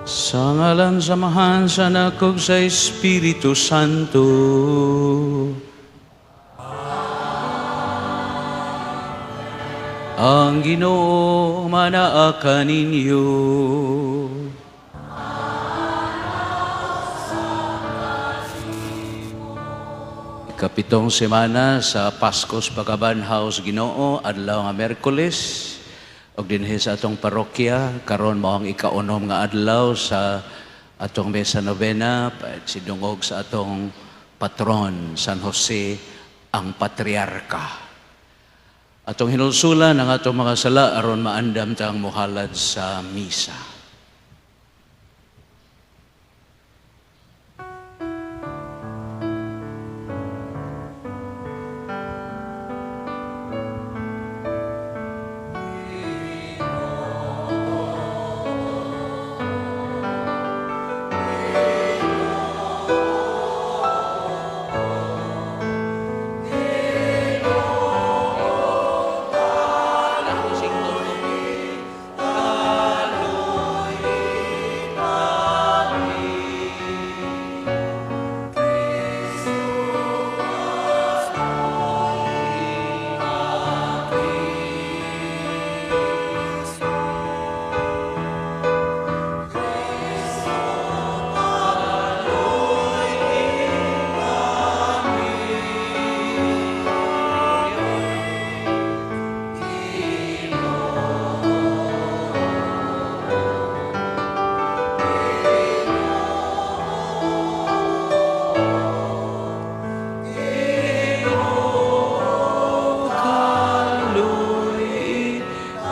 Sa ngalan samahan sa Anak ug sa Espiritu Santo. Ang Ginoo manaa kaninyo. Ikapitong semana sa Paskos Pagkabanhaw sa Ginoo, adlaw nga Miyerkules. Og dinhi sa atong parokya, karon mao ang ikaunom nga adlaw sa atong Mesa Novena, sidungog sa atong patron, San Jose, ang Patriarka. Atong hinulsulan ang atong mga sala aron maandam tang muhalad sa misa.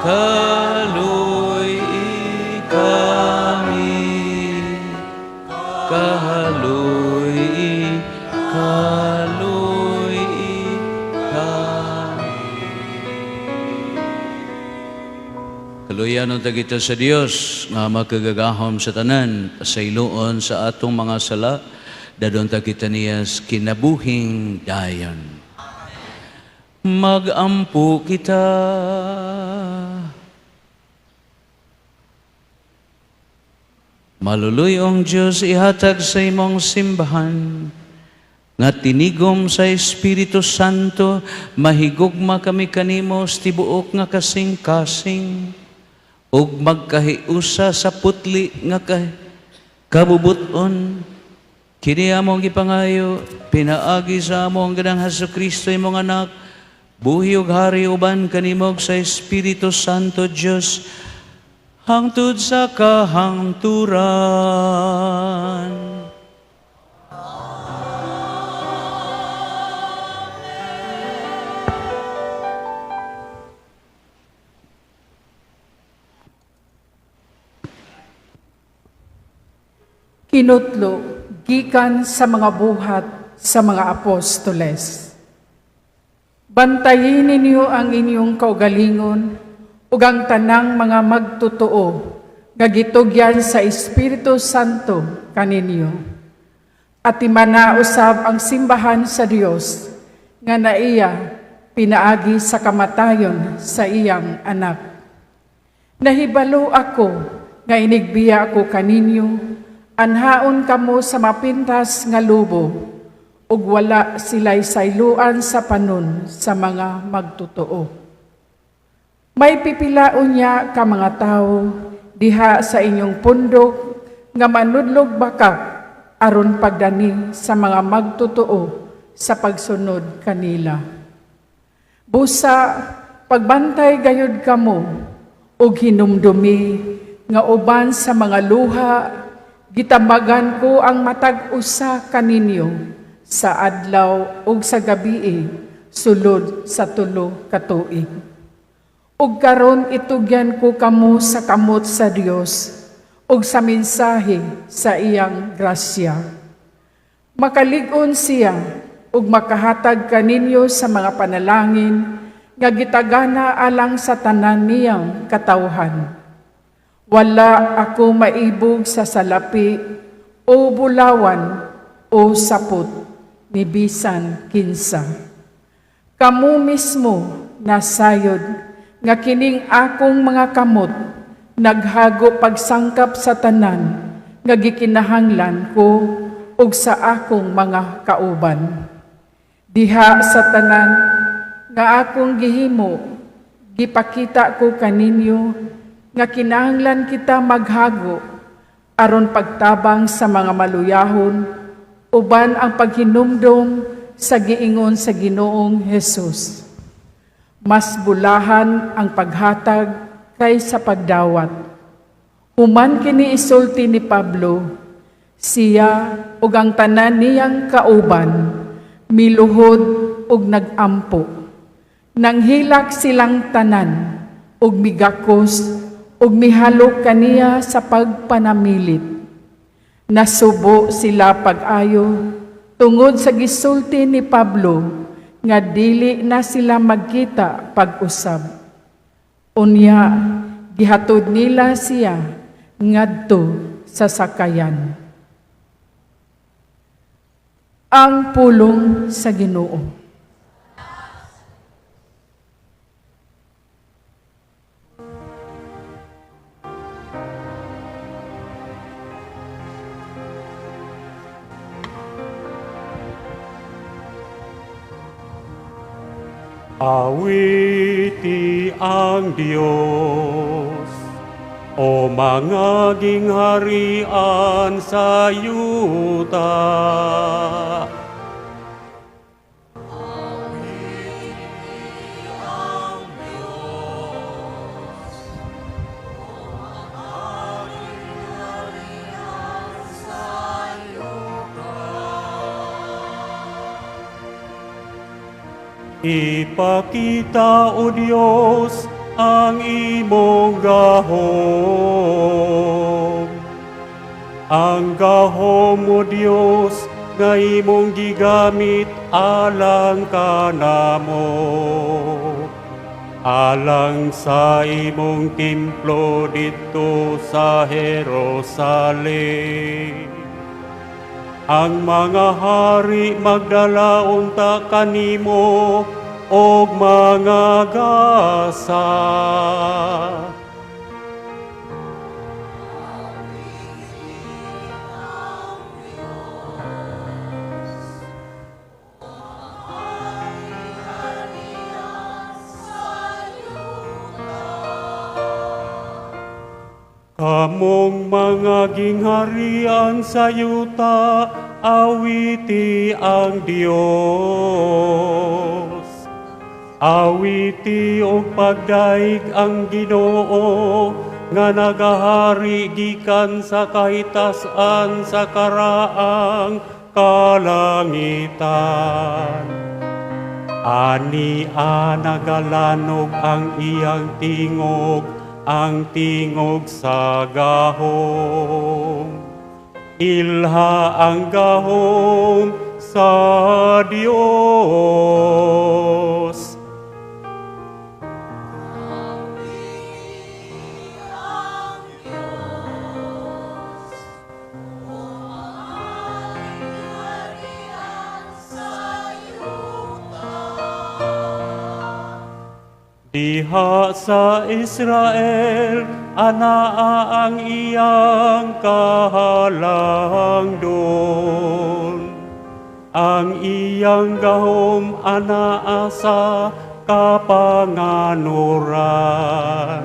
Kaluy kami, kaluy kami. Kaluyan ang tagita sa Dios nga makagagahom sa tanan, pasayloon sa atong mga sala, dadon tagita niyas kinabuhing dayon. Magampo kita. Maluluyong Diyos, ihatag sa imong simbahan, nga tinigom sa Espiritu Santo, mahigugma kami kanimo sa tibuok nga kasing-kasing, ug magkahiusa sa putli nga kabubuton. Kini among gipangayo, pinaagi sa among ganang Hesukristo imong anak, buhi ug hari uban kanimog sa Espiritu Santo Dios, hangtod sa kahangturan. Kinutlo, gikan sa mga buhat sa mga apostoles. Bantayin ninyo ang inyong kaugalingon ug ang tanang mga magtotoo nga gitugyan sa Espiritu Santo kaninyo. At imanausab ang simbahan sa Dios nga naiya pinaagi sa kamatayon sa iyang anak. Nahibalo ako nga inigbiya ako kaninyo, anhaon kamo sa mapintas nga lubo, ug wala sila'y sayluan sa panon sa mga magtotoo. May pipilaon niya ka mga tao diha sa inyong pundok nga manudlog bakak aron pagdani sa mga magtotoo sa pagsunod kanila. Busa, pagbantay gayud kamo ug hinumdumi nga uban sa mga luha, gitambagan ko ang matag usa kaninyo sa adlaw ug sa gabii sulod sa 3 ka tuig. Ug karon itugyan ko kamo sa kamot sa Dios ug sa mensahe sa iyang grasya. Makalig-on siya ug makahatag kaninyo sa mga panalangin nga gitagana alang sa tanan niyang katawhan. Wala ako maibog sa salapi o bulawan o sapot ni bisan kinsa. Kamu mismo nasayod nga kining akong mga kamot naghago pagsangkap sa tanan, nga gikinahanglan ko ug sa akong mga kauban. Diha sa tanan nga akong gihimo, gipakita ko kaninyo nga kinahanglan kita maghago aron pagtabang sa mga maluyahon uban ang paghinumdom sa giingon sa Ginoong Hesus. Mas bulahan ang paghatag kaysa pagdawat. Human kini isulti ni Pablo, siya ug ang tanan niyang kauban miluhod ug nagampo. Nanghilak silang tanan ug migakos ug mihalok kaniya sa pagpanamilit. Nasubo sila pag-ayo tungod sa gisulti ni Pablo nga dili na sila magkita pag-usab. Unya gihatod nila siya ngadto sa sakayan. Ang pulong sa Ginoo. Awiti ang Diyos, o mga gingharian sa yuta. Ipakita, O Diyos, ang imong gahom. Ang gahom, O Diyos, nga imong gigamit alang kanamo. Alang sa imong templo dito sa Jerusalem. Ang mga hari magdala unta kanimo og mga gasa. Kamong mga gingharian sa yuta, awiti ang Diyos. Awiti o pagdaig ang Ginoo, nga nagahari gikan sa kahitasan sa karaang kalangitan. Ani nagalanog ang iyang tingog, ang tingog sa gahom. Ilha ang gahom sa Diyos. Diha sa Israel, anaa ang iyang kahalangdon. Ang iyang gahom anaa sa kapanganuran.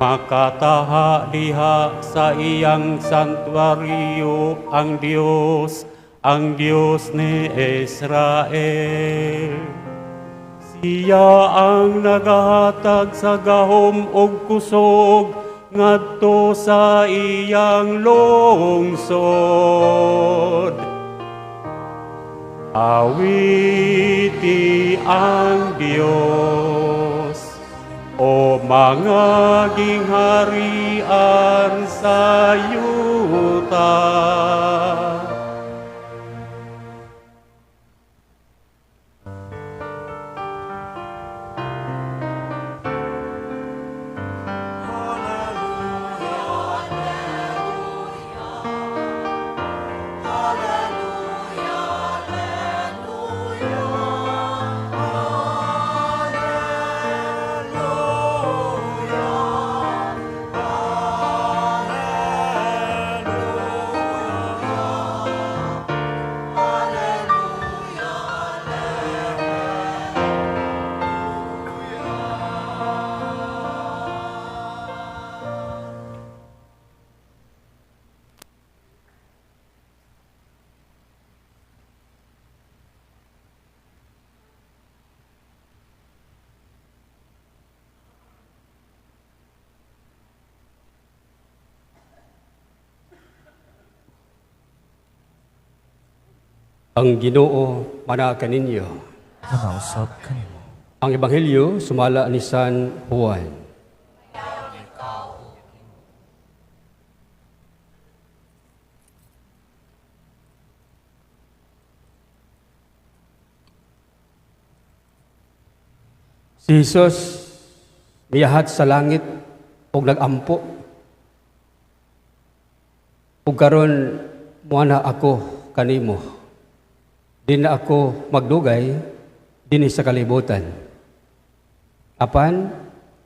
Makataha diha sa iyang santuaryo ang Diyos ni Israel. Siya ang nagahatag sa gahom og kusog ngadto sa iyang lungsod. Awiti ang Diyos, o mga gingharian sa yuta. Ang Ginoo mana kaninyo. Manausap kanimo. Ang Ebanghelyo sumala ni San Juan. Si Jesus miyahat sa langit ug nagampo. Ug karon muana ako kanimo. Di na ako magdugay dinhi sa kalibutan. Apan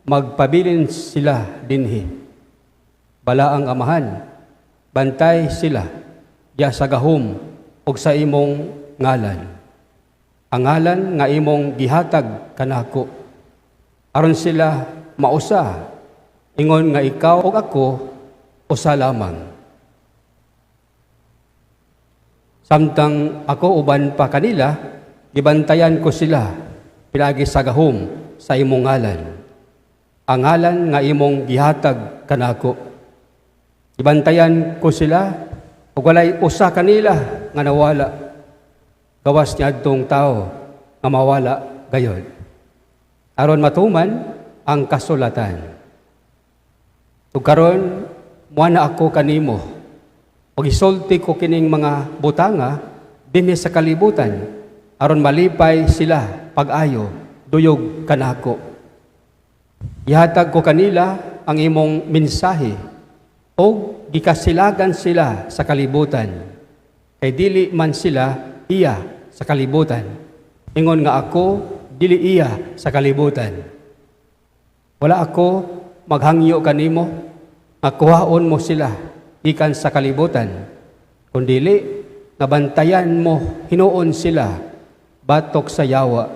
magpabilin sila dinhi. Bala ang amahan, bantay sila ya sa gahom ug sa imong ngalan. Ang ngalan nga imong gihatag kanako. Aron sila mausa, ingon nga ikaw ug ako usa lamang. Samtang ako uban pa kanila, gibantayan ko sila pinagi sa gahom sa imong ngalan. Ang ngalan nga imong gihatag kanako. Gibantayan ko sila ug walay usa kanila nga nawala. Gawas niadtong tao nga mawala gayod. Aron matuman ang kasulatan. Ug karon muana ako kanimo. Ug isulti ko kining mga butanga dinhi sa kalibutan aron malipay sila pag-ayo duyog kanako. Ihatag ko kanila ang imong mensahe ug gikasilagan sila sa kalibutan. Kay dili man sila iya sa kalibutan. Ingon nga ako dili iya sa kalibutan. Wala ako maghangyo kanimo nga kuhaon mo sila gikan sa kalibutan, kundili nga bantayan mo hinuon sila batok sa yawa.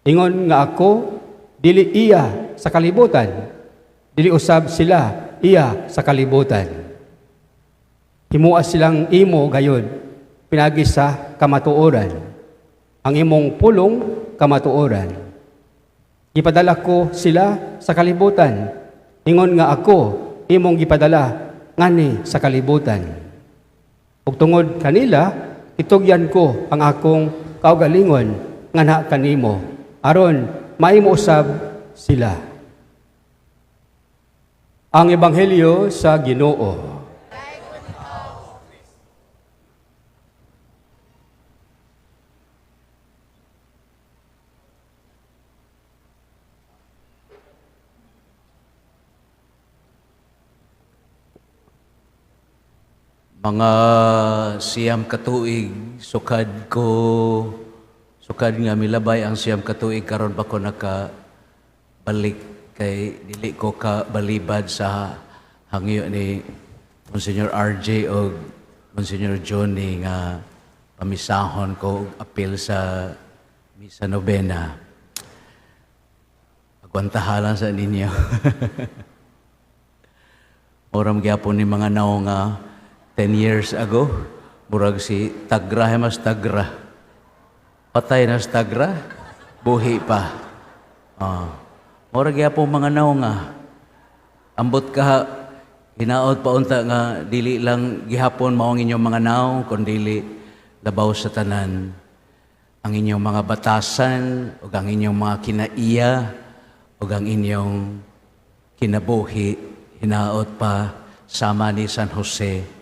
Ingon nga ako dili iya sa kalibutan, dili usab sila iya sa kalibutan. Himua silang imo gayud pinagi sa kamatuoran. Ang imong pulong kamatuoran. Gipadala ko sila sa kalibutan. Ingon nga ako imong gipadala ngani sa kalibutan. Ug tungod kanila itugyan ko ang akong kaugalingon ngana kanimo aron maimo usab sila. Ang Ebanghelyo sa Ginoo. Mga siyam katuig, sukad nga milabay ang siyam katuig karon pa ko nakabalik kay dili ko ka balibad sa hangyo ni Monsignor RJ o Monsignor Johnny nga pamisahon ko og apil sa Misa Novena. Agwantahalan sa ninyo. Oram gyapon ni mga naong nga 10 years ago, murag si Tagra, mas Tagra. Patay na si Tagra, buhi pa. Murag po mga naw nga. Ambot ka, hinaot pa unta nga, dili lang gihapon maong inyong mga naw, kundi labaw sa tanan. Ang inyong mga batasan, o ang inyong mga kinaiya, o ang inyong kinabuhi, hinaot pa sama ni San Jose.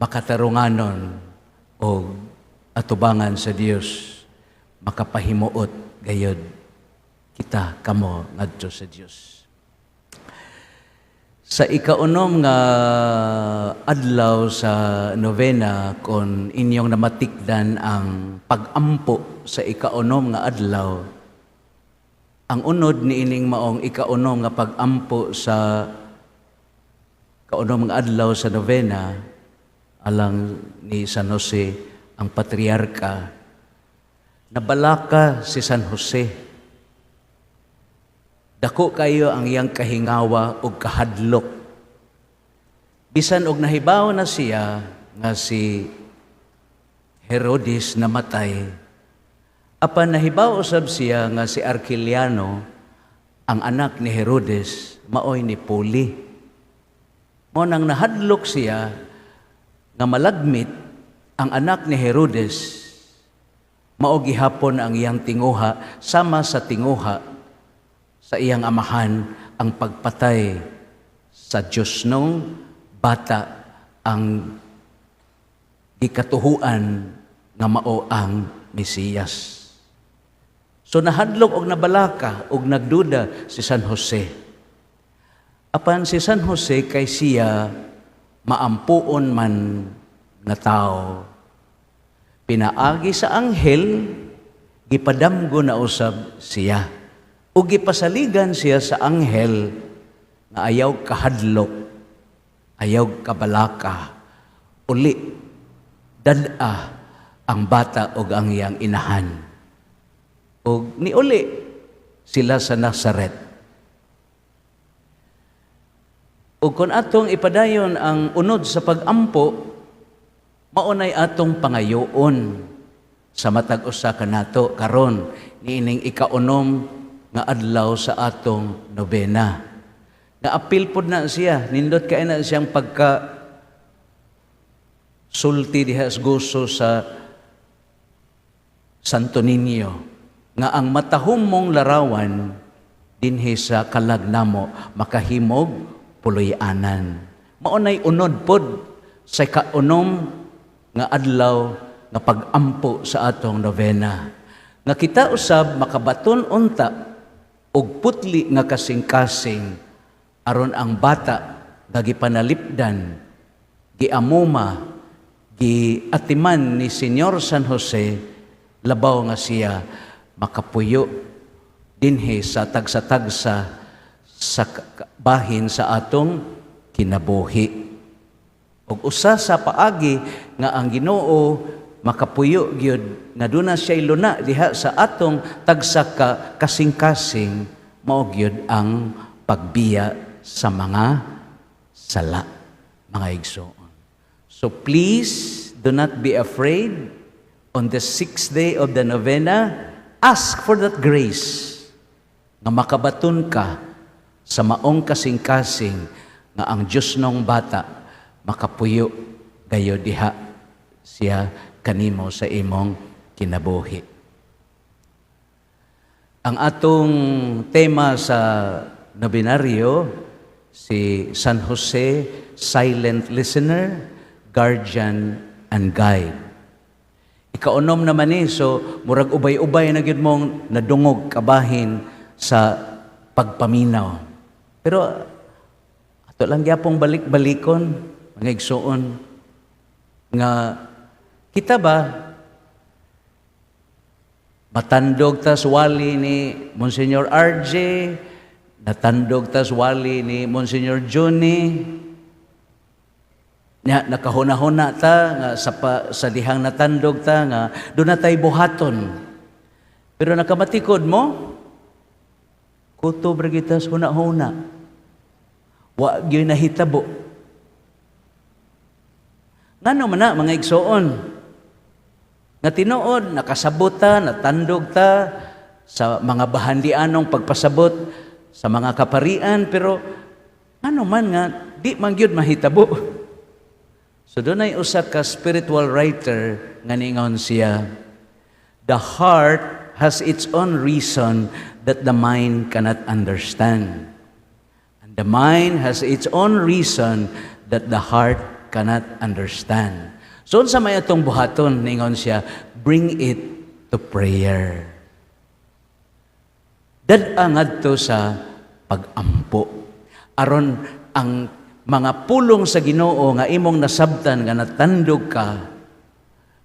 Makatarunganon o atubangan sa Dios, makapahimuot gayod kita kamo ngadto sa Dios. Sa ikaunom nga adlaw sa novena, kon inyong namatikdan ang pag-ampo sa ikaunom nga adlaw, ang unod ni ining maong ikaunom nga pag-ampo sa kaunom nga adlaw sa novena, alang ni San Jose, ang patriarka, nabalaka si San Jose. Dako kayo ang iyang kahingawa o kahadlok. Bisan og nahibaw na siya nga si Herodes namatay, apan nahibaw usab siya nga si Archelaus, ang anak ni Herodes, maoy ni Puli. Mo nang nahadlok siya, nga malagmit ang anak ni Herodes, mao gihapon ang iyang tinguha sama sa tinguha sa iyang amahan ang pagpatay sa Diyos nung bata ang gikatuhuan nga mao ang Mesiyas. So nahadlok og nabalaka og nagduda si San Jose. Apan si San Jose kay siya maampuon man nga tao. Pinaagi sa anghel, gipadamgo na usab siya. O gipasaligan siya sa anghel nga ayaw kahadlok, ayaw kabalaka, uli, dada ang bata o ang iyang inahan. O niuli sila sa Nazaret. O kung atong ipadayon ang unod sa pag-ampo, maunay atong pangayoon sa matag usa kanato karon niining ikaunom nga adlaw sa atong nobena. Naapil pod na siya, nindot kay na siyang pagka sulti diha sa gusto sa Santo Niño nga ang matahom mong larawan dinhi sa kalagnamo makahimog puloy-anan. Maunay unod pod sa kaunom nga adlaw nga pag-ampo sa atong novena. Nga kita usab makabaton unta og putli nga kasing-kasing aron ang bata nga gipanalipdan, giamuma, giatiman ni Señor San Jose, labaw nga siya makapuyo dinhi sa tagsa-tagsa sa bahin sa atong kinabuhi. Ug usa sa paagi nga ang Ginoo makapuyo gyud nga duna siya iluna diha sa atong tagsa ka kasing-kasing mao gyud ang pagbiya sa mga sala, mga igsoon. So please do not be afraid. On the 6th day of the novena, ask for that grace nga makabaton ka sa maong kasing-kasing nga ang Diyos nung bata makapuyo gayo diha siya kanimo sa imong kinabuhi. Ang atong tema sa nobinaryo, si San Jose, silent listener, guardian, and guide. Ikaunom naman ni, so murag ubay-ubay na gyud mong nadungog kabahin sa pagpaminaw. Pero ato lang gyapong balik-balikon, mga igsoon, nga kita ba matandog tas wali ni Monsignor RJ, natandog tas wali ni Monsignor Johnny, nakahuna-huna ta nga sa dihang natandog ta nga doon na tayo buhaton. Pero nakamatikod mo, kuto bragitas huna-huna. Wa gyud nahitabo. Ngano man na mga igsoon? Nga tinuod, nakasabot ta, natandog ta sa mga bahandianong pagpasabot sa mga kaparian, pero ano man nga, di man gyud mahitabo. So doon ay usa ka spiritual writer nga ningon siya, the heart has its own reason that the mind cannot understand. And the mind has its own reason that the heart cannot understand. So sa may atong buhaton, ningon siya, bring it to prayer. Dad-a ngadto sa pag-ampo. Aron ang mga pulong sa Ginoo nga imong nasabtan nga natandog ka,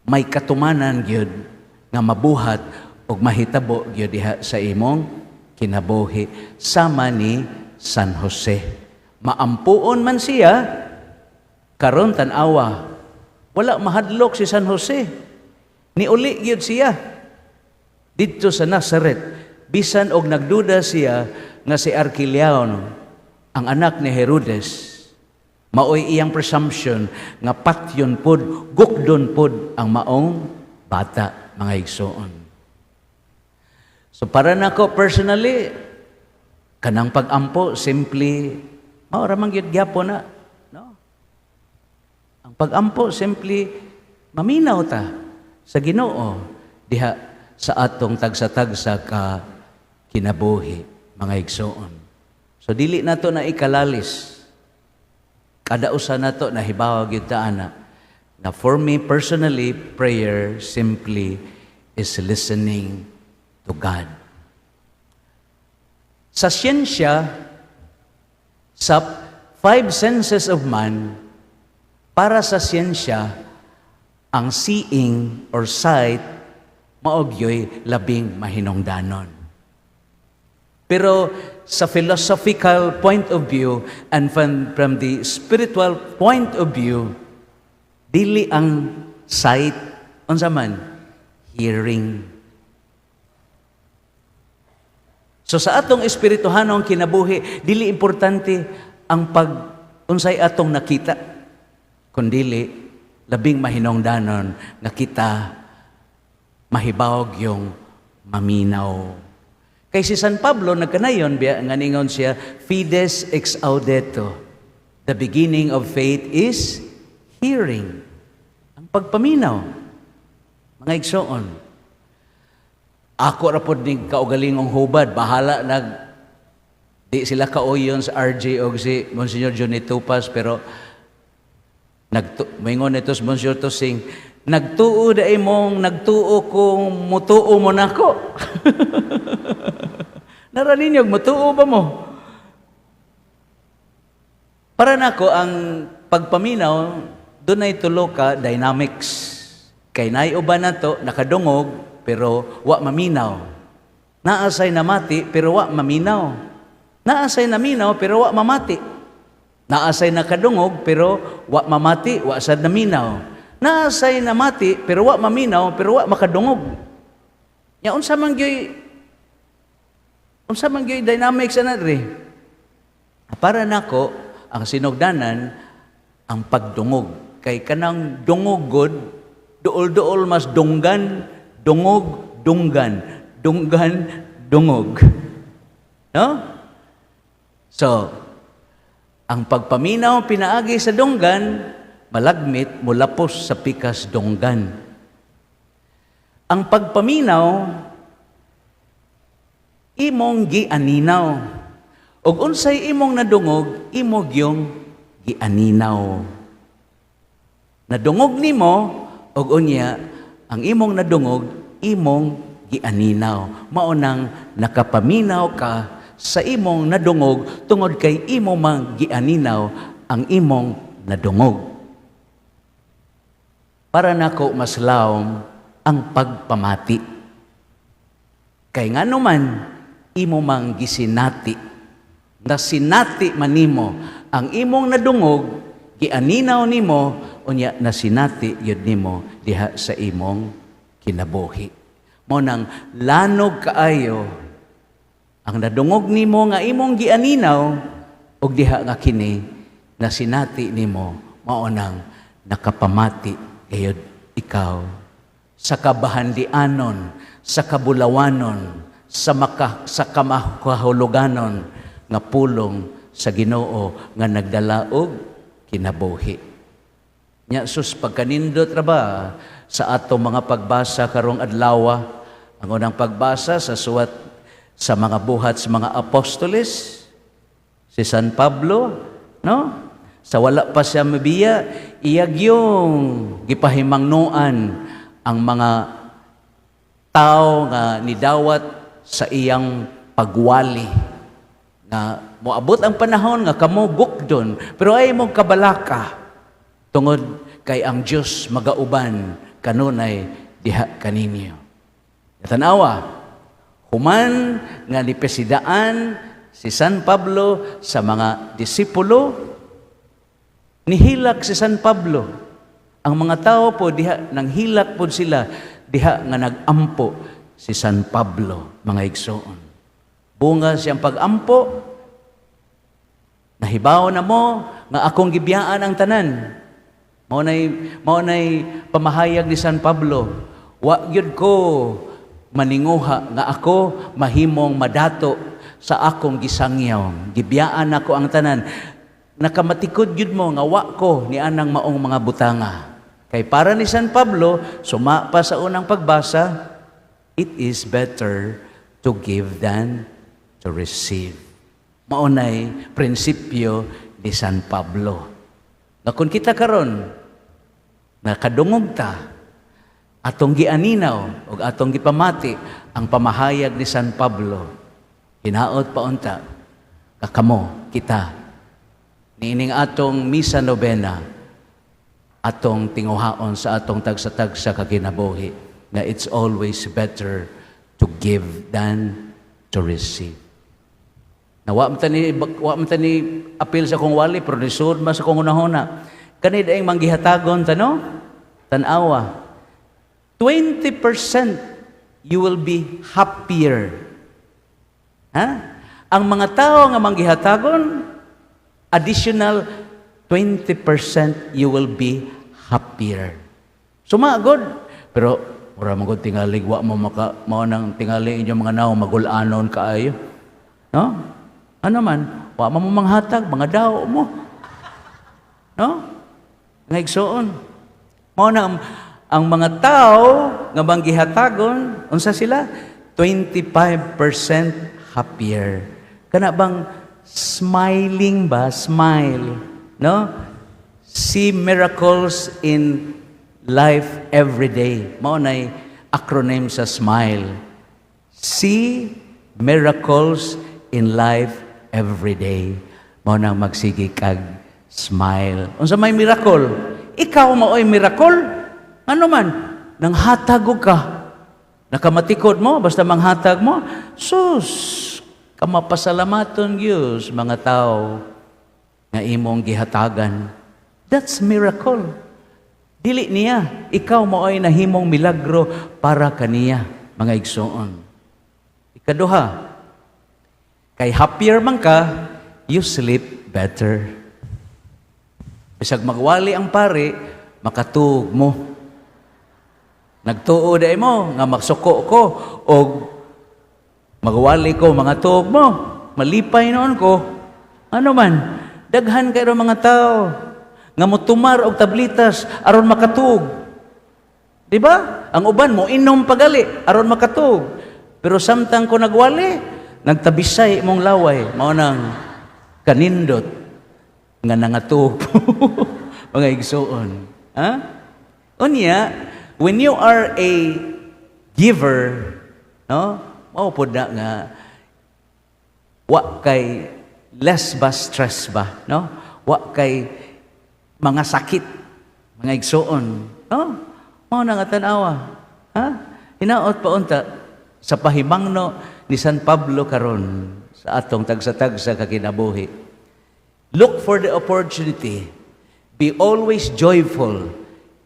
may katumanan gyud nga mabuhat ug mahitabo gyud diha sa imong kinabuhi sama ni San Jose. Maampuon man siya, karon tan-awa, wala mahadlok si San Jose. Niuli gyud siya didto sa Nazaret, bisan og nagduda siya nga si Archelaon, ang anak ni Herodes. Maoy iyang presumption nga patyon pod, gukdon pod ang maong bata, mga igsoon. So para nako personally, kanang pag-ampo simply maura man gyud gyapon na, no? Ang pagampo simply maminaw ta sa Ginoo diha sa atong tagsa-tagsa ka kinabuhi, mga igsoon. So dili nato na ikalalis. Kada usa nato nahibawa gyud ta ana na for me personally, prayer simply is listening to God. Sa siyensya, sa five senses of man, para sa siyensya, ang seeing or sight, maogyo'y labing mahinungdanon. Pero sa philosophical point of view and from the spiritual point of view, dili ang sight, unsa man, hearing. So sa atong espirituhanong kinabuhi, dili importante ang unsay atong nakita, kundili labing mahinungdanon nga kita mahibawog yung maminaw. Kay si San Pablo nagkanayon biya nga ningon siya, fides ex audeto. The beginning of faith is hearing. Ang pagpaminaw. Mga igsoon. Ako ra pod ning kaugalingong hubad, bahala di sila kauyon sa RJ o si Monsignor Johnny Tupas, pero moingon nito si Monsignor Tosing, nagtuo dai mong nagtuo kung mutuo mo nako. Naraninyo, mutuo ba mo? Para nako ang pagpaminaw, doon ay tulo ka dynamics. Kay naiuban na to, nakadungog, pero wa maminaw. Naasay na mati, pero wa maminaw. Naasay na minaw, pero wa mamati. Naasay na kadungog, pero wa mamati, wa sad na minaw. Naasay na mati, pero wa maminaw, pero wa makadungog. Ya, unsa man gyoy dynamics na rin. Para nako, ang sinugdanan, ang pagdungog. Kay kanang dungogod, duol-duol mas dunggan, dungog, dunggan, dunggan, dungog. No? So, ang pagpaminaw pinaagi sa dunggan, malagmit mulapos sa pikas dunggan. Ang pagpaminaw, imong gianinaw. Og unsay imong nadungog, imong yung gianinaw. Nadungog nimo, og unya, ang imong nadungog, imong gianinaw. Maunang nakapaminaw ka sa imong nadungog tungod kay imong mang gianinaw ang imong nadungog. Para nako mas lawom ang pagpamati. Kay ngano man imo mang gisinati, na sinati man nimo ang imong nadungog, gianinaw nimo, unya na sinati yun nimo diha sa imong kinabuhi. Mo nang lanog kaayo ang nadungog nimo nga imong gianinaw, og diha nga kini na sinati nimo, mao nang nakapamati gayud ikaw sa kabahandianon, sa kabulawanon, sa kamahuluganon nga pulong sa Ginoo nga nagdala og kinabuhi. Nya sus pagkanindot ra ba sa ato mga pagbasa karong adlaw, ang unang pagbasa sa suwat sa mga buhat sa mga apostoles, si San Pablo, no? Sa wala pa siya mabiya, iyag yung gipahimangnuan ang mga tao nga nidawat sa iyang pagwali. Na moabot ang panahon nga kamo gukdon, pero ay mong kabalaka tungod kay ang Dios magauban kanunay diha kaninyo. Tanawa, human nga nipesidaan si San Pablo sa mga disipulo, nihilak si San Pablo. Ang mga tao po diha nang hilak po sila diha nga nagampo si San Pablo, mga igsoon. Bunga siyang pagampo, nahibaw na mo nga akong gibiyaan ang tanan. Maunay pamahayag ni San Pablo, wa gyud ko maninguha nga ako mahimong madato sa akong gisangyaw. Gibiyaan ako ang tanan. nakamatikod yun mo, nga wa ko ni anang maong mga butanga. Kay para ni San Pablo, suma pa sa unang pagbasa, it is better to give than to receive. Maunay prinsipyo ni San Pablo. Na kung kita karon nakadungog ta, atong gianinaw o atong gipamati ang pamahayag ni San Pablo, hinaot pa unta, kakamo, kita, niining atong misa novena, atong tinguhaon sa atong tagsa-tagsa kaginabuhi, na it's always better to give than to receive. Na wa man tani apil sa kong wali, pero nisud mas sa kong unahuna. Kani daing manggihatagon tano, tanawa, 20% you will be happier. Ha? Ang mga tao nga manggihatagon, additional 20% you will be happier. Sumagod. Pero, mura magod tingali, wa mo mao nang tingali inyong mga naong magulanon kaayo. No? Ano man, wa mo manghatag, mga daw mo. No? Ngaigsoon. Mao na ang mga tao nga manggihatagon, unsa sila? 25% happier. Kana bang smiling ba? Smile. No? See miracles in life every day. Mao nay acronym sa SMILE. See miracles in life every day. Mao nang magsigi kag smile. Unsa may miracle? Ikaw maoy miracle? Ano man? Nang hatag ka. Nakamatikod mo, basta manghatag mo, sus, kamapasalamaton Diyos, mga tao, nga imong gihatagan. That's miracle. Dili niya, ikaw mo ay nahimong milagro para kaniya, mga igsoon. Ikaduha, kay happier man ka, you sleep better. Bisag magwali ang pare, makatug mo. Nagtuo day mo, nga magsuko ko, o magwali ko, mga tuog mo, malipay noon ko. Ano man, daghan kayo mga tao, nga mo tumar og tablitas, aron makatug. Di ba? Ang uban mo, inom pagali, aron makatug. Pero samtang ko nagwali, nagtabisay mong laway, maunang kanindot, nga nangatug. Mga igsoon. Ha? Unya, when you are a giver, no? Maupod na nga, wa kay less ba stress ba, no? Wa kay mga sakit, mga igsoon, no? Mao na nga tanawa, ha? Hinaot pa unta sa pahimangno ni San Pablo karon sa atong tagsa-tagsa kakinabuhi. Look for the opportunity. Be always joyful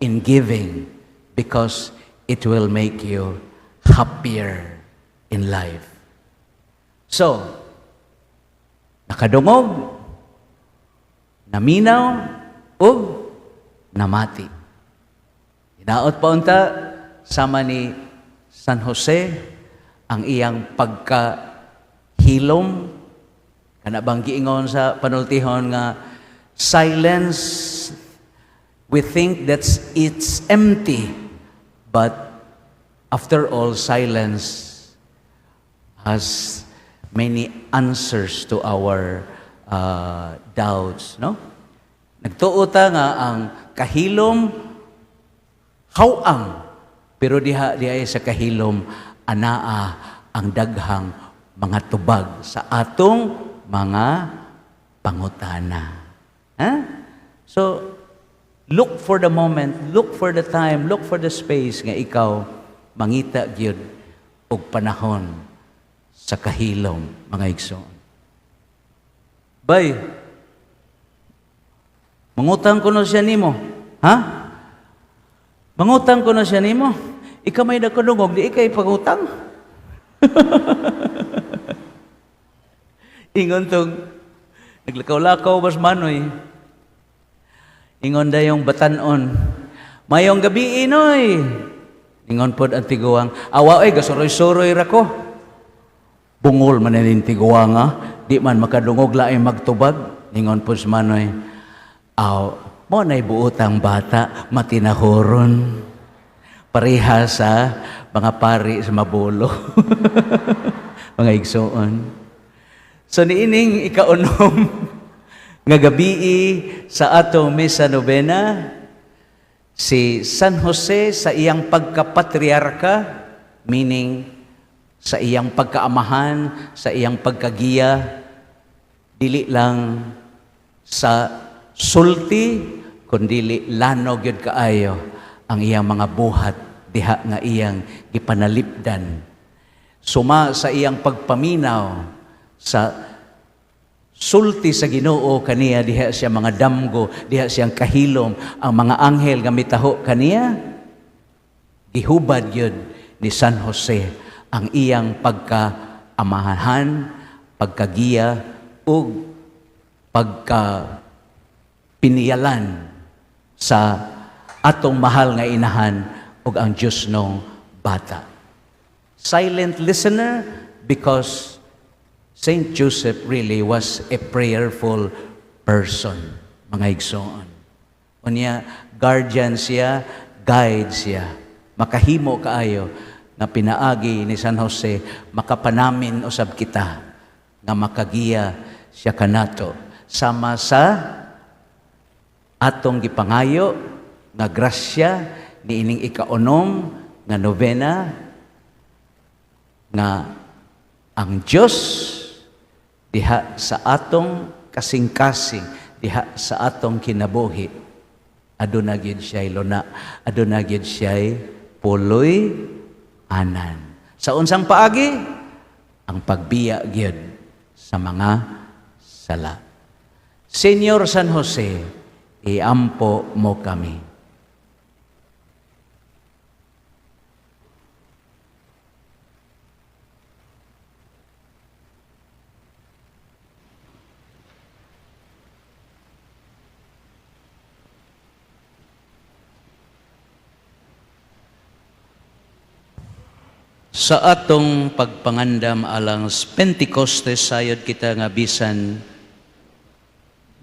in giving because it will make you happier in life. So, nakadungog, naminaw, ug namati. Hinaot pa unta sama ni San Jose ang iyang pagkahilom, kana bang giingon sa panultihon nga silence, we think that's it's empty, but after all, silence has many answers to our doubts, no? Nagtuo ta nga ang kahilom hawang, pero diha sa kahilom anaa ang daghang mga tubag sa atong mga pangutana. Ha? So, look for the moment, look for the time, look for the space nga ikaw mangita gyud og panahon sa kahilom, mga igsoon. Bay, mangutang ko na siya nimo. Ha? Mangutang ko na siya nimo. Ikaw may nakadungog, di ikay pagutang. Ingon tong, naglakaw-lakaw bas manoy. Ingon da yung batanon. Mayong gabi inoy. Ingon pod ang tiguang, awa ay gasuroy-suroy ra ko. Bungol man nin tiguang ha. Di man makadungog laing magtubag. ningon po si Manoy, mo na'y buotang bata, matinahoron. Pareha sa mga pari sa mabulo. Mga igsoon. So niining ikaunom nga gabi sa atong misa novena, si San Jose sa iyang pagkapatriarka, meaning sa iyang pagkaamahan, sa iyang pagkagiya, dili lang sa sulti, kundili lanog yun kaayo ang iyang mga buhat diha nga iyang gipanalipdan. Suma sa iyang pagpaminaw sa sulti sa Ginoo kaniya, diha siya mga damgo, diha siyang kahilom, ang mga anghel nga mitaho kaniya, gihubad yun ni San Jose ang iyang pagkaamahan, pagkagiya, o pagkapiniyalan sa atong mahal nga inahan ug ang Diyos nung bata. Silent listener because Saint Joseph really was a prayerful person, mga igsoon. Unya, guardian siya, guide siya. Makahimo kaayo nga pinaagi ni San Jose, makapanamin usab kita nga makagiya siya kanato sama sa atong gipangayo nga grasya ni ining ikaunom nga novena nga ang Diyos diha sa atong kasing-kasing, diha sa atong kinabuhi, aduna gyud siya'y luna, aduna gyud siya'y puloy anan. Sa unsang paagi, ang pagbiya gyud sa mga sala. Senyor San Jose, iampo mo kami. Sa atong pagpangandam alang Pentecostes sayod kita nga bisan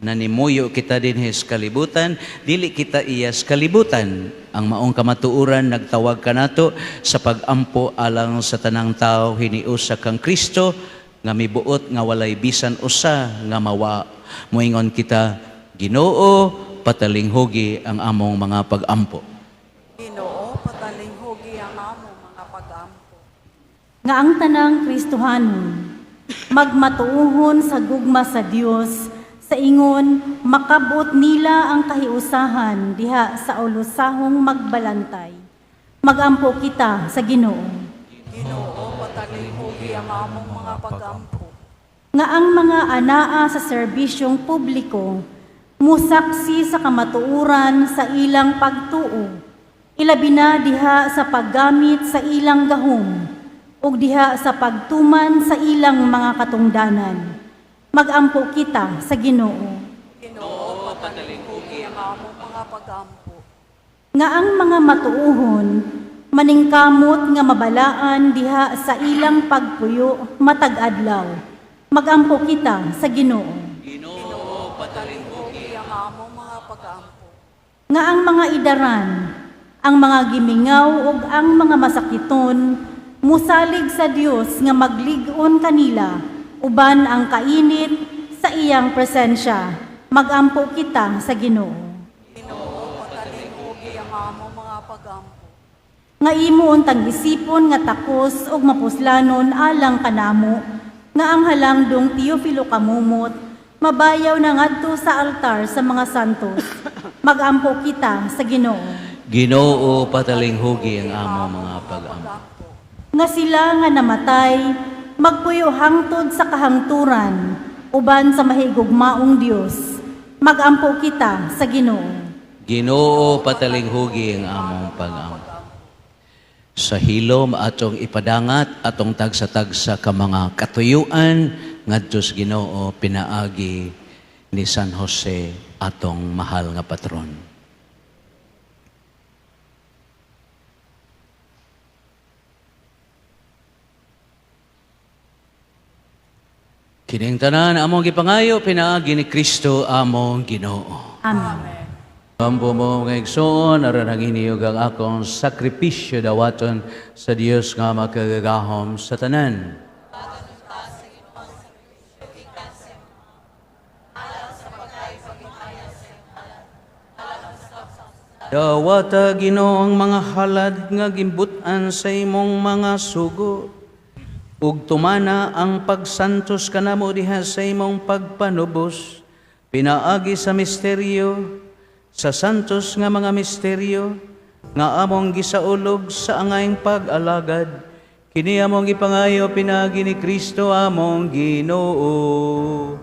nanimuyo kita din sa kalibutan, dili kita iyas kalibutan. Ang maong kamatuuran nagtawag kanato sa pagampo alang sa tanang tao hiniusa kang Kristo nga mibuot nga walay bisan usa nga mawa. Moingon kita, Ginoo, patalinghugi ang among mga pagampo. Ginoo, patalinghugi ang among mga pag-ampo. Nga ang tanang Kristohanon, magmatuuhon sa gugma sa Dios, sa ingon makabot nila ang kahiusahan diha sa ulusahong magbalantay. Magampo kita sa Ginoo. Ginoo, patalinghugi ang among mga pag-ampo. Nga ang mga anaa sa serbisyong publiko, musaksi sa kamatuuran sa ilang pagtuo, ilabi na diha sa paggamit sa ilang gahom, ug diha sa pagtuman sa ilang mga katungdanan. Magampo kita sa Ginoo. Ginoo, patalinghugi ang among mga pag-ampo. Nga ang mga matuuhon, maningkamot nga mabalaan diha sa ilang pagpuyo matag adlaw. Magampo kita sa Ginoo. Ginoo, patalinghugi ang among mga pag-ampo. Nga ang mga idaran, ang mga gimingaw ug ang mga masakiton, musalig sa Dios nga maglig-on kanila, uban ang kainit sa iyang presensya. Magampo kita sa Ginoo. Ginoo, patalinghugi ang among mga pag-ampo. Nga imo untang isipon nga takos ug mapuslanon alang kanamo, nga ang halangdong Teofilo kamumot, mabayaw na ngadto sa altar sa mga santos. Magampo kita sa Ginoo. Ginoo, patalinghugi ang among mga pagampo. Nga sila nga namatay, magpuyo hangtod sa kahangturan, uban sa mahigugmaong Dios. Magampo kita sa Ginoo. Ginoo, patalinghugi ang among pagampo. Sa hilom atong ipadangat atong tagsa-tagsa ka mga katuyuan ngadto sa Ginoo pinaagi ni San Jose atong mahal nga patron. Kining tanan among gipangayo pinaagi ni Kristo among Ginoo. Amen. Ambo mo nga igsoon, aron ang iniyog ang akong sakripisyo dawaton sa Dios nga makagagahom sa tanan. Dawata Ginoo ang mga halad nga gimbutan sa imong mga sugo. Ug tumana ang pagsantos kanamo diha sa imong pagpanubos, pinaagi sa misteryo, sa santos nga mga misteryo, nga among gisaulog sa angayng pag-alagad, kini among gipangayo pinaagi ni Kristo among Ginoo.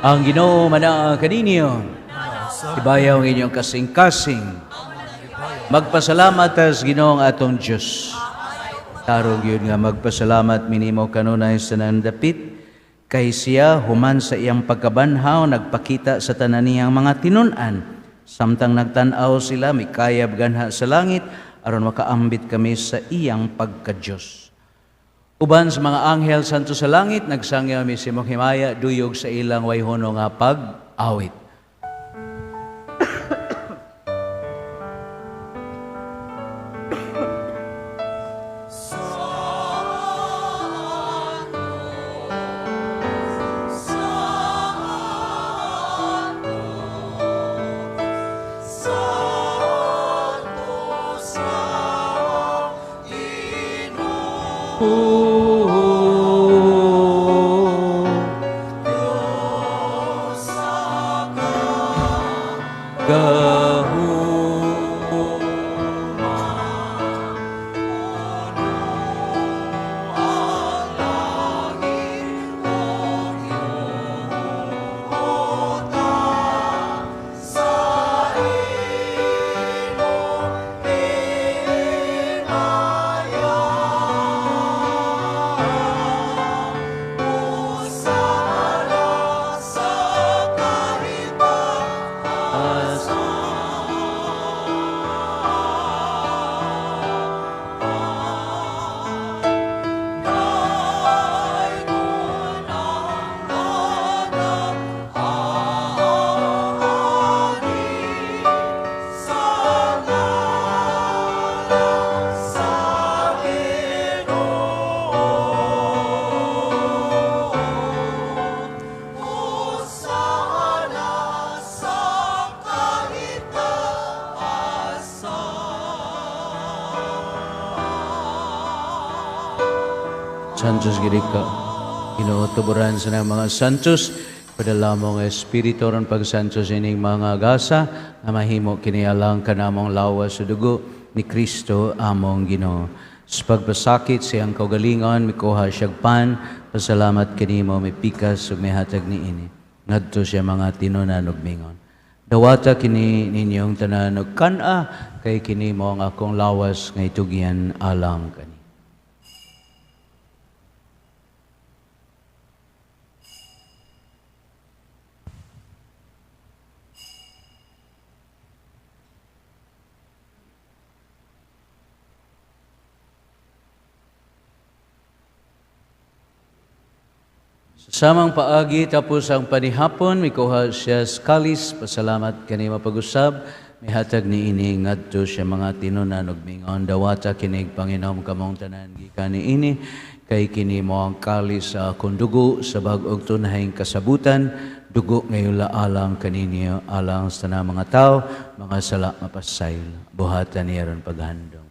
Ang Ginoo manaa kaninyo, ibayaw ang inyong kasing-kasing. Magpasalamat as Ginoong atong Diyos. Tarong yun nga magpasalamat minimo kanunay sa nandapit, kay siya human sa iyang pagkabanhaw nagpakita sa tanan niyang mga tinun-an. Samtang nagtanaw sila mikayab ganha sa langit aron makaambit kami sa iyang pagka-Diyos. Uban sa mga anghel santo sa langit nagsangyaw mi simong himaya duyog sa ilang wayhono nga pag-awit. Santos girika, inuutuburan sa ng mga santos, padala mo nga espiritu ron pagsantos ining mga gasa, na mahimo kinialang kanamong lawas sa dugo ni Kristo among Ginoo. Sa pagpasakit siyang kaugalingon, mikuha siyag pan, pasalamat kanimo, may pikas, ug may hatag ni ini. Ngadto siya mga tinunan ug mingon. Dawata kini ninyong tanan ug kana, kay kini mo ang akong lawas nga itugyan alang kani. Samang paagi tapos ang panihapon, mikuha siya kalis, pasalamat kanima pag-usab, may hatag ni ini ngadto siya mga tinunan ug mingon dawata kinig Panginoon kamong tanan gikan ni ini kay kini mo ang kalis sa akong dugo sa bag-og tunahing kasabutan, dugo ngayon alang kaninyo alang sa tanang mga tao, mga sala mapasaylo, buhatan niya ron paghandong.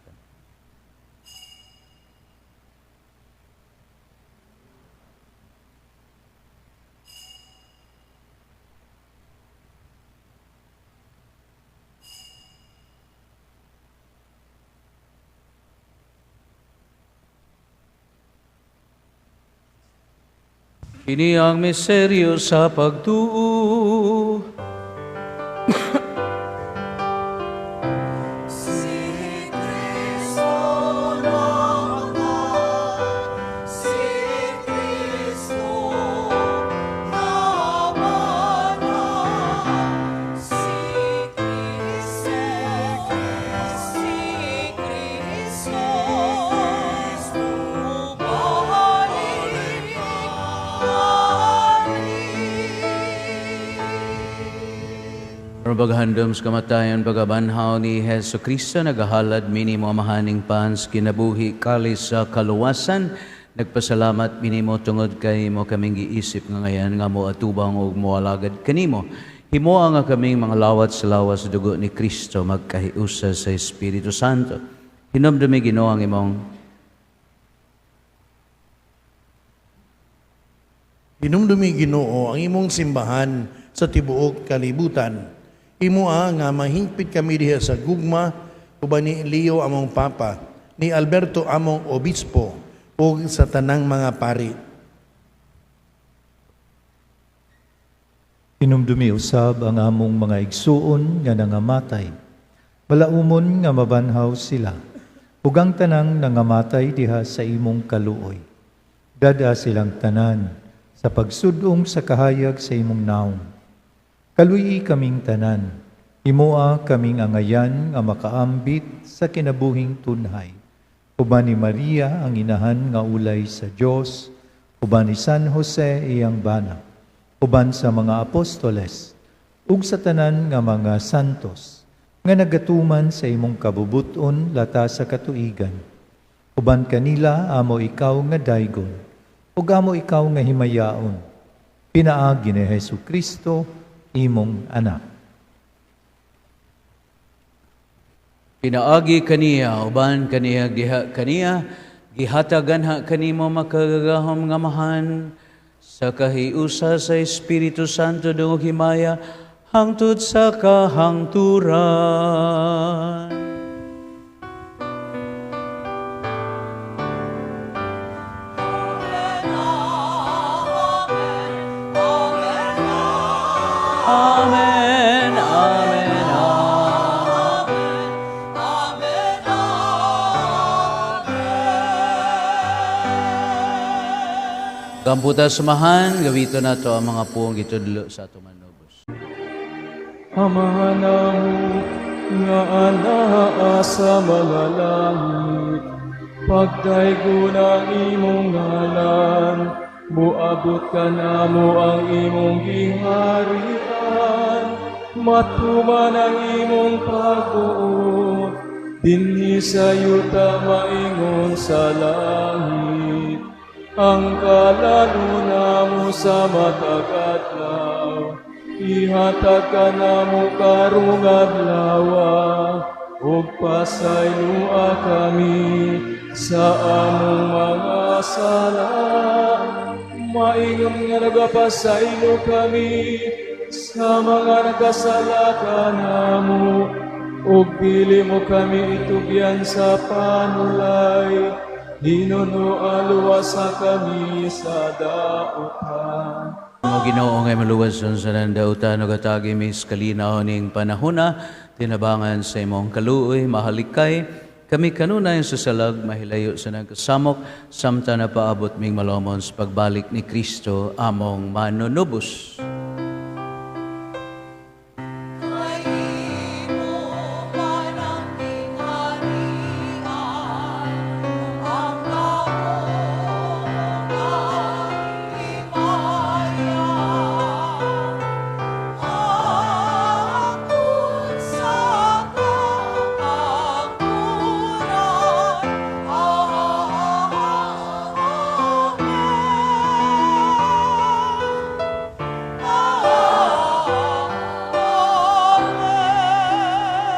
Kini ang misteryo sa pagtuo. Paghandom sa kamatayon pagabanhaw ni Heso Kristo, nagahalad minimo amahaning pans kinabuhi kalis sa kaluwasan. Nagpasalamat minimo tungod kay mo kaming giisip nga ngayon nga mo atubang og moalagad kanimo. Himo nga kaming mga lawat sa lawas sa dugo ni Kristo magkahiusa sa Espiritu Santo. Hinumdumi Ginoo ang imong Hinumdumi Ginoo ang imong simbahan sa tibuok kalibutan. Imo nga mahingpit kami diha sa gugma uban ni Leo among papa, ni Alberto among obispo ug sa tanang mga pari. Hinumdumi usab ang among mga igsuon nga nangamatay. Malaumon nga mabanhaw sila. Ug ang tanang nangamatay diha sa imong kaluoy. Dada silang tanan sa pagsudong sa kahayag sa imong naong. Kaluyi kaming tanan, imoa kaming angayan nga makaambit sa kinabuhing tunhay. Uban ni Maria ang inahan nga ulay sa Dios, uban ni San Jose iyang bana, uban sa mga apostoles, ug sa tanan nga mga santos, nga nagatuman sa imong kabubuton lata sa katuigan. Uban kanila amo ikaw nga daygon, ug amo ikaw nga himayaon. Pinaagi ni Hesu Kristo, imong anak. pinaagi kaniya, uban kaniya, diha kaniya, gihatagan ha kanimo makagagahom nga mahan, sa kahiusa sa Espiritu Santo dungog himaya, hangtod sa kahangturan. Amen, amen, Kamputa sumahan, gawito na to ang mga puong gitudlo sa ato manubos. Amahan namo nga anaa sa mga langit, pagdaygon ang imong ngalan, muabot ka namo ang imong giharian, matuman ang imong pagbuot, dinhi sa yuta maingon sa langit. Ang kalalo mo sa matagadlaw, ihatag ka namo karong adlawa, ug pasaylua kami sa among mga sala. Maingon nga nagapasaylo kami sa mga nagkasala kanamo, ug dili mo kami itugyan sa panulay. Hinuno aluwasa kami sa dautan. Mga Ginoo ngay maluwason sa nandautan ug atagi mis kalinaw ning panahona, tinabangan sa imong kaluoy, mahalikay, kami kanunay sa salag, mahilayo sa nagkasamok, samtang na paabot ming malomon sa pagbalik ni Kristo among manunubos.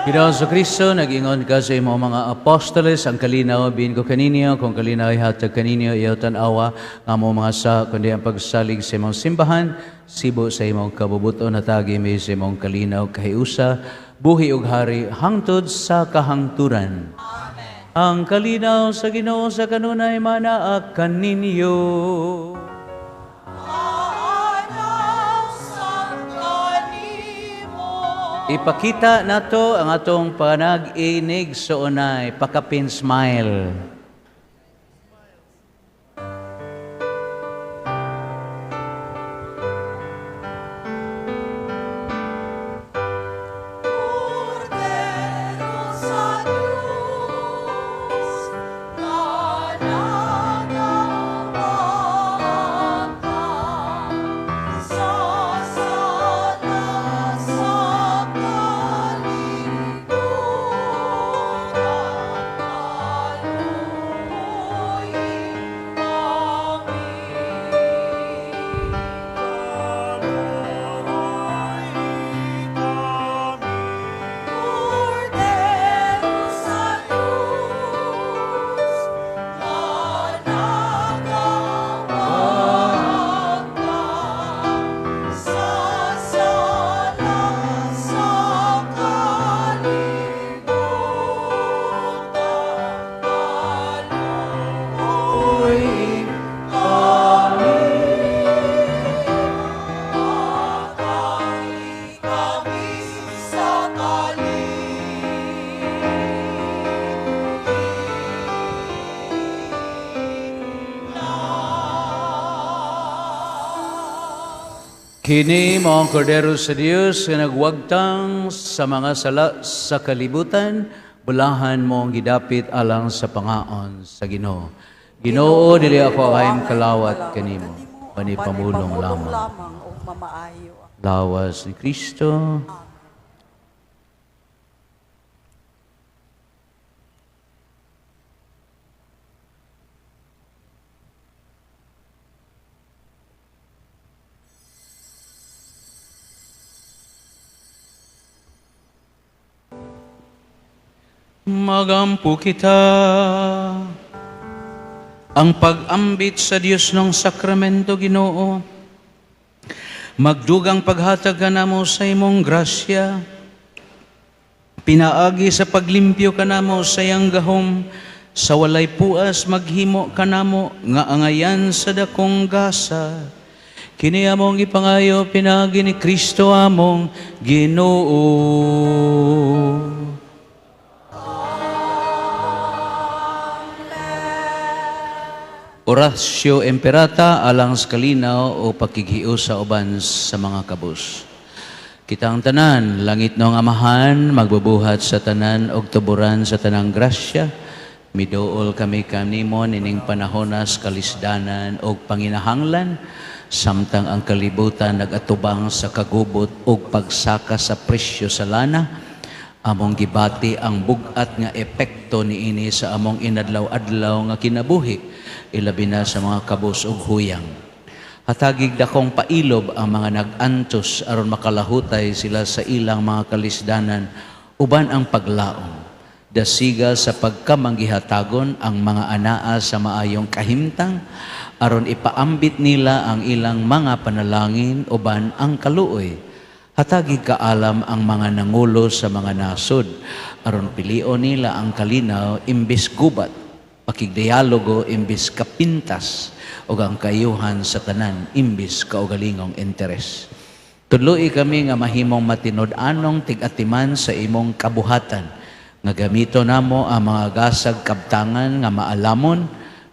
Ginoon sa Kristo, nag-ingon ka sa imong mga apostoles, ang kalinaw bin ko kaninyo, kung kalinaw ihatag kaninyo, iyaw tanawa, nga mo mga sa, kundi ang pagsalig sa imong simbahan, sibo sa imong kabubuto, natagi may sa imong kalinaw, kahiusa, buhi ug hari, hangtod sa kahangturan. Amen. Ang kalinaw sa Ginoo sa kanunay manaak kaninyo. Ipakita nato ang atong panag-inig sa unay, pakapin smile. Kini mao ang kordero sa Dios nga nagwagtang sa mga sala sa kalibutan, bulahan mo ang gidapit alang sa pangaon sa Ginoo. Ginoo, dili ako kahim kalawat kanimo, bani pamulong lamang. O mamaayo. Lawas ni Kristo. Magampo kita ang pag-ambit sa Dios ng sakramento, Ginoo. Magdugang paghatag ka namo sa imong grasya. Pinaagi sa paglimpyo ka namo sa iyang gahom. Sa walay puas maghimo ka namo nga angayan sa dakong gasa. Kini among ipangayo pinaagi ni Kristo among Ginoo. Orasyo Imperata alang sa kalinaw o pakighiyo sa uban sa mga kabus. Kitang tanan, langit ng amahan, magbubuhat sa tanan og tuburan sa tanang grasya. Miduol kami kanimo nining panahonas kalisdanan og panginahanglan, samtang ang kalibutan nagatubang sa kagubot og pagsaka sa presyo sa lana. Among gibati ang bugat nga epekto niini sa among inadlaw-adlaw nga kinabuhi, ilabi na sa mga kabus ug huyang. Hatagig dakong pailob ang mga nag-antos aron makalahutay sila sa ilang mga kalisdanan uban ang paglaom. Dasiga sa pagkamanggihatagon ang mga anaa sa maayong kahimtang aron ipaambit nila ang ilang mga panalangin uban ang kaluoy. Hatagig kaalam ang mga nangulo sa mga nasod aron pilion nila ang kalinaw imbis gubat, pakigdialogo imbis kapintas, o ang kayuhan sa tanan imbis kaugalingong interes. Tudloy kami nga mahimong matinod-anong tig-atiman sa imong kabuhatan, nga gamito namo ang mga gasag kabtangan nga maalamon,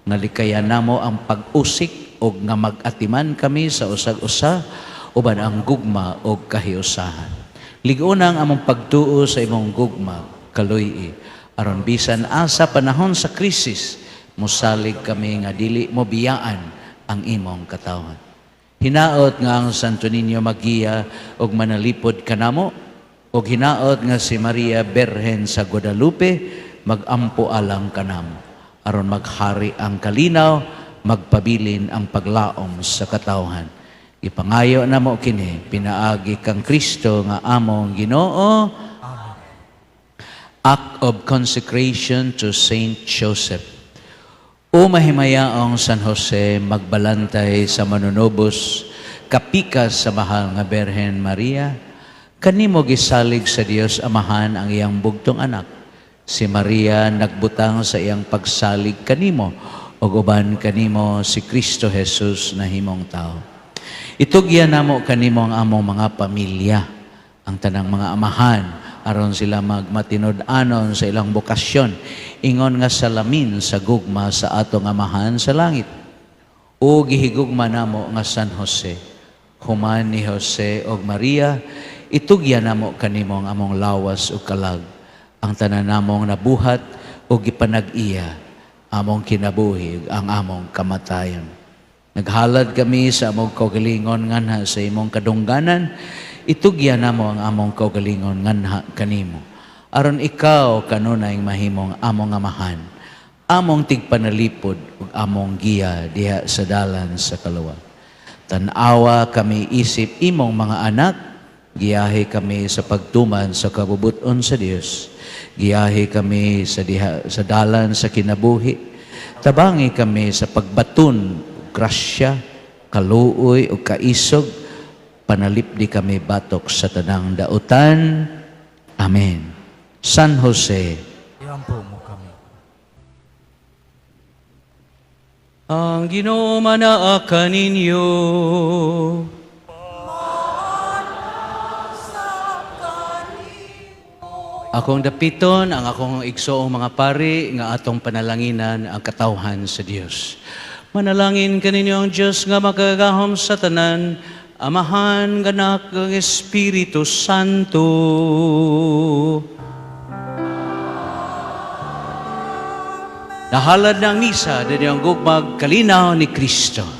nga likayan namo ang pag-usik o nga mag-atiman kami sa usag-usa, uban ang gugma o kahiusahan. Ligunang among pagtuo sa imong gugma, kaluy aron bisan asa panahon sa krisis, musalig kami nga dili mo biyaan ang imong katawhan. Hinaot nga ang Santo Niño Magia og manalipod kanamo, og hinaot nga si Maria Berhen sa Guadalupe magampo alang kanamo, aron maghari ang kalinaw, magpabilin ang paglaom sa katawhan. Ipangayo na mo kini, pinaagi kang Kristo nga among Ginoo. Act of consecration to Saint Joseph. O mahimayaong San Jose, magbalantay sa manunubos, kapikas sa mahal nga Berhen Maria, kanimo gisalig sa Dios Amahan ang iyang bugtong anak. Si Maria nagbutang sa iyang pagsalig kanimo, ug uban kanimo si Kristo Jesus na himong tao. Itugyan namo kanimo ang among mga pamilya, ang tanang mga amahan, aron sila magmatinod-anon sa ilang bukasyon, ingon nga salamin sa gugma sa atong amahan sa langit. O gihigugma namo nga San Jose, human ni Jose og Maria, itugyan namo kanimo ang among lawas ug kalag, ang tanan namong nabuhat o gipanag-iya, among kinabuhi ug ang among kamatayon. Naghalad kami sa among kaugalingon nganha sa imong kadungganan, itugyan namo ang among kaugalingon nganha kanimo. Aron ikaw kanunay mahimong among amahan, among tigpanalipod ug among giya diha sa dalan sa kaluwa. Tan-awa kami isip imong mga anak, giyahe kami sa pagtuman sa kabubuton sa Dios. Giyahe kami sa sa dalan sa kinabuhi. Tabangi kami sa pagbaton, grasya, kaluoy o kaisog, panalipdi kami batok sa tanang dautan. Amen. San Jose, iampo mo kami. ang Ginoo manaa kaninyo. Akong dapiton ang akong igsoong mga pari nga atong panalanginan ang katawhan sa Dios. Manalangin kaninyo ang Diyos nga makagahom sa tanan, Amahan, Anak, ng Espiritu Santo. Nahalad ng misa, din yung gugmag kalinaw ni Kristo.